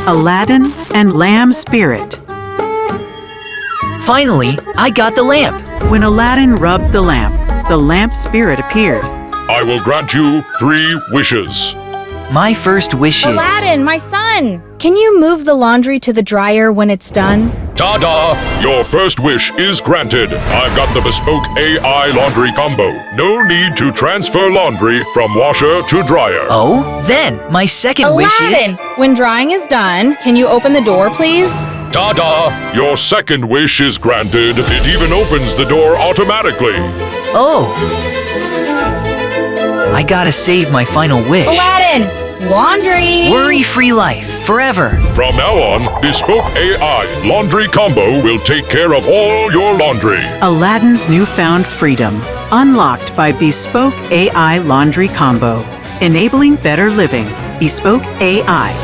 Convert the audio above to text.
Aladdin and Lamb Spirit. Finally, I got the lamp. When Aladdin rubbed the lamp spirit appeared. I will grant you 3 wishes. My first wish is... Aladdin, my son! Can you move the laundry to the dryer when it's done? Ta-da! Your first wish is granted. I've got the Bespoke AI Laundry Combo. No need to transfer laundry from washer to dryer. Oh, then my second wish is... Aladdin, when drying is done, can you open the door, please? Ta-da! Your second wish is granted. It even opens the door automatically. Oh! I gotta save my final wish. Aladdin, laundry! Worry-free life, forever. From now on, Bespoke AI Laundry Combo will take care of all your laundry. Aladdin's newfound freedom, unlocked by Bespoke AI Laundry Combo. Enabling better living. Bespoke AI.